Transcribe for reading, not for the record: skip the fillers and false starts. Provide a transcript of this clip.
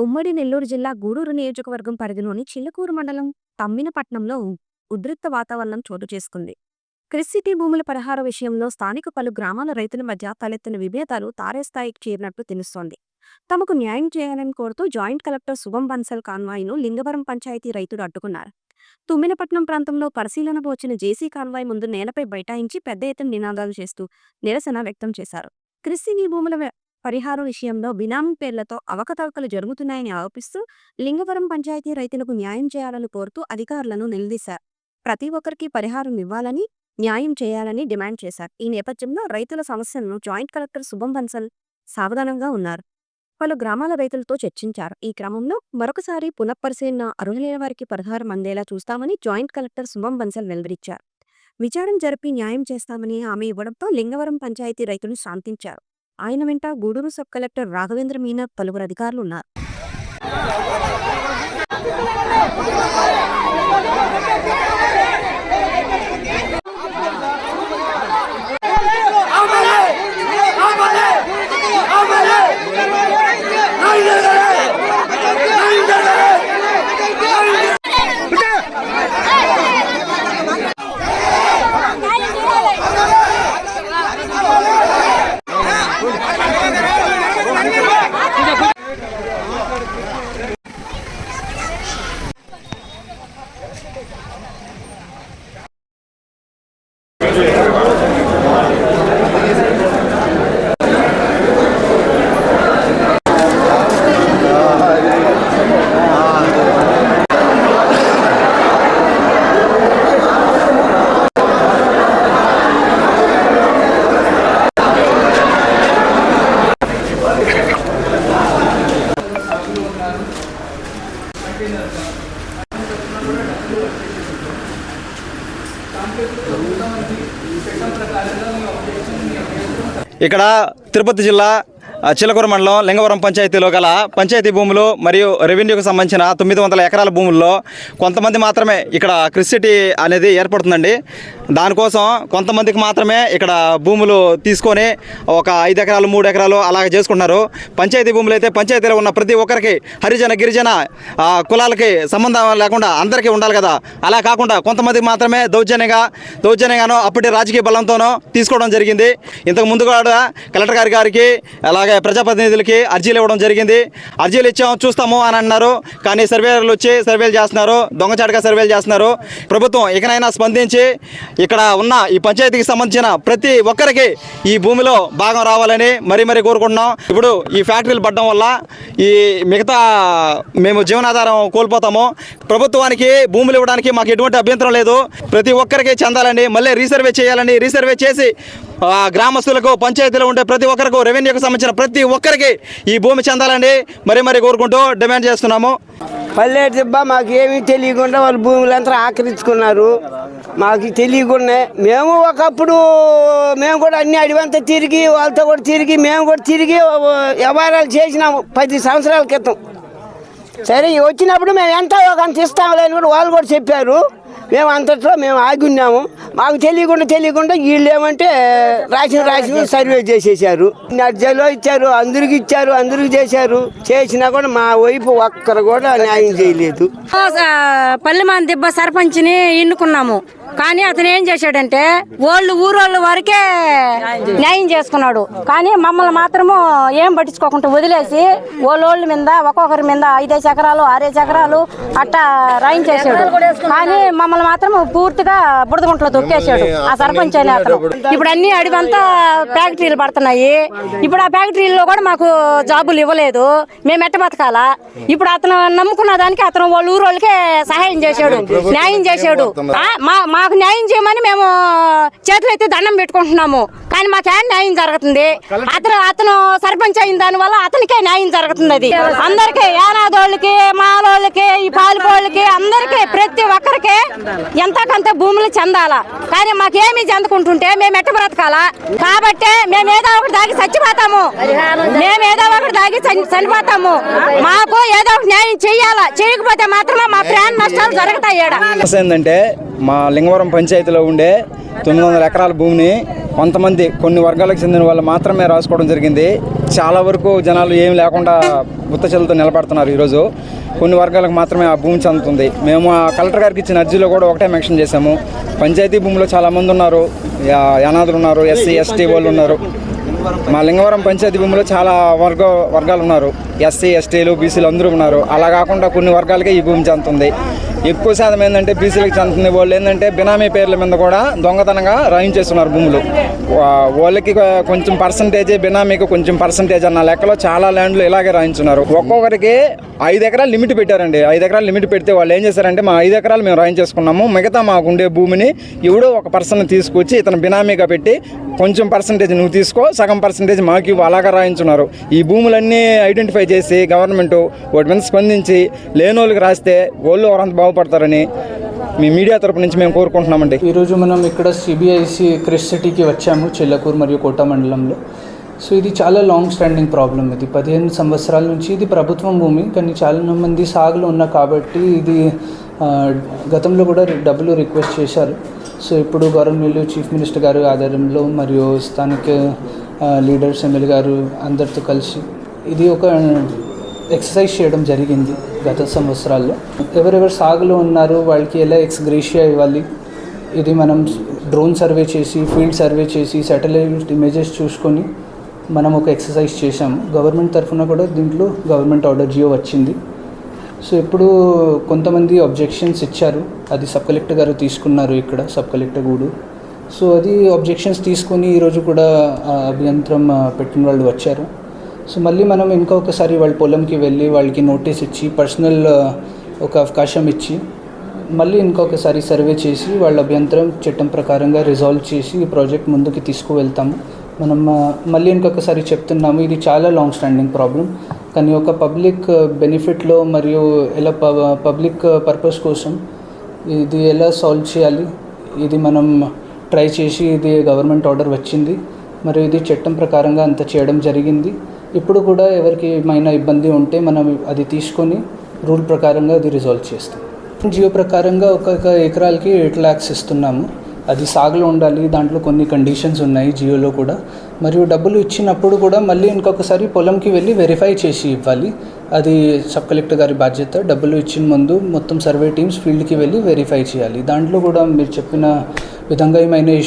ఉమ్మడి నెల్లూరు జిల్లా గూడూరు నియోజకవర్గం పరిధిలోని చిల్లకూరు మండలం తమ్మినపట్నంలో ఉద్రిక్త వాతావరణం చోటు చేసుకుంది. క్రిస్-సిటీ భూముల పరిహార విషయంలో స్థానిక పలు గ్రామాల రైతుల మధ్య తలెత్తిన విభేదాలు తారేస్థాయికి చేరినట్లు తెలుస్తోంది. తమకు న్యాయం చేయాలని కోరుతూ జాయింట్ కలెక్టర్ శుభం బన్సల్ కాన్వాయ్ను లింగవరం పంచాయతీ రైతులు అడ్డుకున్నారు. తుమ్మినపట్నం ప్రాంతంలో పరిశీలనకు వచ్చిన జేసీ కాన్వాయ్ ముందు నేలపై బైఠాయించి పెద్ద ఎత్తున నినాదాలు చేస్తూ నిరసన వ్యక్తం చేశారు. క్రిస్-సిటీ భూముల పరిహారం విషయంలో బినామీ పేర్లతో అవకతవకలు జరుగుతున్నాయని ఆరోపిస్తూ లింగవరం పంచాయతీ రైతులకు న్యాయం చేయాలని కోరుతూ అధికారులను నిలదీశారు. ప్రతి ఒక్కరికి పరిహారం ఇవ్వాలని, న్యాయం చేయాలని డిమాండ్ చేశారు. ఈ నేపథ్యంలో రైతుల సమస్యలను జాయింట్ కలెక్టర్ శుభం బన్సల్ సావధానంగా ఉన్నారు. పలు గ్రామాల రైతులతో చర్చించారు. ఈ క్రమంలో మరొకసారి పునఃపరిశీలన, అర్హులైన వారికి పరిహారం అందేలా చూస్తామని జాయింట్ కలెక్టర్ శుభం బన్సల్ వెల్లడించారు. విచారణ జరిపి న్యాయం చేస్తామని హామీ ఇవ్వడంతో లింగవరం పంచాయతీ రైతులు శాంతించారు. ఆయన వెంట గూడూరు సబ్ కలెక్టర్ రాఘవేంద్ర మీనా, పలువురు అధికారులు ఉన్నారు. ఇక్కడ తిరుపతి జిల్లా చిల్లకూరు మండలం లింగవరం పంచాయతీలో గల పంచాయతీ భూములు మరియు రెవెన్యూకి సంబంధించిన 900 ఎకరాల భూముల్లో కొంతమంది మాత్రమే ఇక్కడ క్రిస్-సిటీ అనేది ఏర్పడుతుందండి. దానికోసం కొంతమందికి మాత్రమే ఇక్కడ భూములు తీసుకొని ఒక 5 ఎకరాలు 3 ఎకరాలు అలాగే చేసుకుంటున్నారు. పంచాయతీ భూములు అయితే పంచాయతీలో ఉన్న ప్రతి ఒక్కరికి, హరిజన గిరిజన కులాలకి సంబంధం లేకుండా అందరికీ ఉండాలి కదా. అలా కాకుండా కొంతమందికి మాత్రమే దౌర్జన్యంగానో అప్పటి రాజకీయ బలంతోనో తీసుకోవడం జరిగింది. ఇంతకు ముందు కూడా కలెక్టర్ గారికి అలాగే ప్రజాప్రతినిధులకి అర్జీలు ఇవ్వడం జరిగింది. అర్జీలు ఇచ్చాము, చూస్తాము అని అన్నారు. కానీ సర్వేలు వచ్చి సర్వేలు చేస్తున్నారు, దొంగచాటుగా సర్వేలు చేస్తున్నారు. ప్రభుత్వం ఇకనైనా స్పందించి ఇక్కడ ఉన్న ఈ పంచాయతీకి సంబంధించిన ప్రతి ఒక్కరికి ఈ భూమిలో భాగం రావాలని మరీ కోరుకుంటున్నాం. ఇప్పుడు ఈ ఫ్యాక్టరీలు పడడం వల్ల ఈ మిగతా మేము జీవనాధారం కోల్పోతాము. ప్రభుత్వానికి భూములు ఇవ్వడానికి మాకు ఎటువంటి అభ్యంతరం లేదు. ప్రతి ఒక్కరికి చెందాలని, మళ్ళీ రీసర్వే చేయాలని, రీసర్వే చేసి గ్రామస్తులకు, పంచాయతీలో ఉండే ప్రతి ఒక్కరికి, రెవెన్యూకి సంబంధించిన ప్రతి ఒక్కరికి ఈ భూమి చెందాలని మరీ కోరుకుంటూ డిమాండ్ చేస్తున్నాము. పల్లె దిబ్బ మాకు ఏమీ తెలియకుండా వాళ్ళు భూములంతా ఆక్రమించుకున్నారు. మాకు తెలియకుండా మేము ఒకప్పుడు మేము కూడా అన్ని అడివంతా తిరిగి వాళ్ళతో కూడా తిరిగి మేము కూడా తిరిగి వ్యవహారాలు చేసినాము 10 సంవత్సరాల క్రితం. సరే వచ్చినప్పుడు మేము ఎంత అంత ఇస్తామని కూడా వాళ్ళు కూడా చెప్పారు. మేము అంతట్లో మేము ఆగి ఉన్నాము. మాకు తెలియకుండా వీళ్ళు ఏమంటే రాసిన సర్వే చేసేసారు. అర్జీలో ఇచ్చారు, అందరికి చేశారు. చేసినా కూడా మా వైపు ఒక్కరు కూడా న్యాయం చేయలేదు. పల్లెమాన్ దిబ్బ సర్పంచ్ని ఎన్నుకున్నాము. కానీ అతను ఏం చేశాడంటే ఊరోళ్ళ వరకే న్యాయం చేసుకున్నాడు. కానీ మమ్మల్ని మాత్రము ఏం పట్టించుకోకుండా వదిలేసి వాళ్ళ మీద ఒక్కొక్కరి మీద 5 ఎకరాలు 6 ఎకరాలు అట్టా రాయించేసాడు. కానీ మమ్మల్ని మాత్రం పూర్తిగా బుడదగుంటలో తొక్కేశాడు ఆ సర్పంచ్ అనే అతను. ఇప్పుడు అన్ని అడివంతా ఫ్యాక్టరీలు పడుతున్నాయి. ఇప్పుడు ఆ ఫ్యాక్టరీలో కూడా మాకు జాబులు ఇవ్వలేదు. మేము ఎట్ట బతకాలా? ఇప్పుడు అతను నమ్ముకున్న దానికి అతను వాళ్ళ ఊరోళ్ళకే సహాయం చేశాడు, న్యాయం చేశాడు. మాకు న్యాయం చేయమని మేము చేతులైతే దండం పెట్టుకుంటున్నాము. కానీ మాకే న్యాయం జరుగుతుంది. అతను సర్పంచ్ అయిన దాని వల్ల అతనికే న్యాయం జరుగుతుంది. అది అందరికీ, యానాదోళ్ళకి, మాలోళ్ళకి, ఈ పాలిపోళ్ళకి, అందరికీ ప్రతి ఒక్కరికి ఎంతకంత భూములు చెందాలా. కానీ మాకేమీ చెందుకుంటుంటే మేము ఎట్ట బ్రతకాలా? కాబట్టి మేము ఏదో ఒకటి దాగి చచ్చిపోతాము. చనిపోతాము. మాకు ఏదో ఒకటి న్యాయం చెయ్యాలా. చేయకపోతే మాత్రమే మా ప్రాణ నష్టాలు జరుగుతాయి. ఏంటంటే మా లింగవరం పంచాయతీలో ఉండే 900 ఎకరాల భూమిని కొంతమంది కొన్ని వర్గాలకు చెందిన వాళ్ళు మాత్రమే రాసుకోవడం జరిగింది. చాలా వరకు జనాలు ఏం లేకుండా ఉత్తచలతో నిలబడుతున్నారు. ఈరోజు కొన్ని వర్గాలకు మాత్రమే ఆ భూమి చెందుతుంది. మేము ఆ కలెక్టర్ గారికి ఇచ్చిన అర్జీలో కూడా ఒకటే మెన్షన్ చేశాము, పంచాయతీ భూమిలో చాలామంది ఉన్నారు, అనాథులు ఉన్నారు, ఎస్సీ ఎస్టీ వాళ్ళు ఉన్నారు. మా లింగవరం పంచాయతీ భూమిలో చాలా వర్గాలు ఉన్నారు, ఎస్సీ ఎస్టీలు బీసీలు అందరూ ఉన్నారు. అలా కాకుండా కొన్ని వర్గాలకే ఈ భూమి చెందుతుంది. ఎక్కువ శాతం ఏంటంటే బీసీలకు చెందుతుంది. వాళ్ళు ఏంటంటే బినామీ పేర్ల మీద కూడా దొంగతనంగా రాయించేస్తున్నారు భూములు. వాళ్ళకి కొంచెం పర్సంటేజ్, బినామీకి కొంచెం పర్సంటేజ్ అన్న లెక్కలో చాలా ల్యాండ్లు ఇలాగే రాయించున్నారు. ఒక్కొక్కరికి 5 ఎకరాలు లిమిట్ పెట్టారండి. 5 ఎకరాలు లిమిట్ పెడితే వాళ్ళు ఏం చేశారంటే, మా 5 ఎకరాలు మేము రాయించేసుకున్నాము, మిగతా మాకు ఉండే భూమిని ఎవడో ఒక పర్సన్ తీసుకొచ్చి ఇతను బినామీగా పెట్టి కొంచెం పర్సంటేజ్ నువ్వు తీసుకో, సగం పర్సంటేజ్ మాకు ఇవ్వు, అలాగా రాయించున్నారు. ఈ భూములన్నీ ఐడెంటిఫై చేసి గవర్నమెంట్ వాటి మీద స్పందించి లేని వాళ్ళకి రాస్తే వాళ్ళు ఎవరంత బాగుపడతారని మీ మీడియా తరపు నుంచి మేము కోరుకుంటున్నామండి. ఈరోజు మనం ఇక్కడ సిబిఐసి క్రిస్ సిటీకి వచ్చాము, చిల్లకూరు మరియు కోట మండలంలో. సో ఇది చాలా లాంగ్ స్టాండింగ్ ప్రాబ్లం. ఇది 15 సంవత్సరాల నుంచి ఇది ప్రభుత్వం భూమి, కానీ చాలా మంది సాగులు ఉన్నారు కాబట్టి ఇది గతంలో కూడా డబ్బులు రిక్వెస్ట్ చేశారు. సో ఇప్పుడు గవర్నమెంట్ చీఫ్ మినిస్టర్ గారు ఆధ్వర్యంలో మరియు స్థానిక లీడర్స్ ఎమ్మెల్యే గారు అందరితో కలిసి ఇది ఒక ఎక్సర్సైజ్ చేయడం జరిగింది గత సంవత్సరాల్లో. ఎవరెవరు సాగులో ఉన్నారో వాళ్ళకి ఎలా ఎక్స్గ్రేషియా ఇవ్వాలి, ఇది మనం డ్రోన్ సర్వే చేసి, ఫీల్డ్ సర్వే చేసి, శాటిలైట్ ఇమేజెస్ చూసుకొని మనం ఒక ఎక్సర్సైజ్ చేశాము. గవర్నమెంట్ తరఫున కూడా దీంట్లో గవర్నమెంట్ ఆర్డర్ జియో వచ్చింది. సో ఇప్పుడు కొంతమంది అబ్జెక్షన్స్ ఇచ్చారు, అది సబ్ కలెక్టర్ గారు తీసుకున్నారు, ఇక్కడ సబ్ కలెక్టర్ గూడు. సో అది అబ్జెక్షన్స్ తీసుకొని ఈరోజు కూడా అభ్యంతరం పెట్టిన వాళ్ళు వచ్చారు. సో మళ్ళీ మనం ఇంకొకసారి వాళ్ళ పొలంకి వెళ్ళి వాళ్ళకి నోటీస్ ఇచ్చి, పర్సనల్ ఒక అవకాశం ఇచ్చి, మళ్ళీ ఇంకొకసారి సర్వే చేసి వాళ్ళ అభ్యంతరం చట్టం ప్రకారంగా రిజాల్వ్ చేసి ఈ ప్రాజెక్ట్ ముందుకు తీసుకువెళ్తాము. మనం మళ్ళీ ఇంకొకసారి చెప్తున్నాము, ఇది చాలా లాంగ్ స్టాండింగ్ ప్రాబ్లం, కానీ ఒక పబ్లిక్ బెనిఫిట్లో మరియు ఎలా పబ్లిక్ పర్పస్ కోసం ఇది ఎలా సాల్వ్ చేయాలి, ఇది మనం ట్రై చేసి ఇది గవర్నమెంట్ ఆర్డర్ వచ్చింది, మరియు ఇది చట్టం ప్రకారంగా అంత చేయడం జరిగింది. ఇప్పుడు కూడా ఎవరికి ఏమైనా ఇబ్బంది ఉంటే మనం అది తీసుకొని రూల్ ప్రకారంగా అది రిజాల్వ్ చేస్తాం. జియో ప్రకారంగా ఒక ఎకరాలకి 8 lakhs ఇస్తున్నాము. అది సాగులో ఉండాలి, దాంట్లో కొన్ని కండిషన్స్ ఉన్నాయి జియోలో కూడా. మరియు డబ్బులు ఇచ్చినప్పుడు కూడా మళ్ళీ ఇంకొకసారి పొలంకి వెళ్ళి వెరిఫై చేసి ఇవ్వాలి. అది సబ్ కలెక్టర్ గారి బాధ్యత. డబ్బులు ఇచ్చిన ముందు మొత్తం సర్వే టీమ్స్ ఫీల్డ్కి వెళ్ళి వెరిఫై చేయాలి. దాంట్లో కూడా మీరు చెప్పిన విధంగా ఏమైనా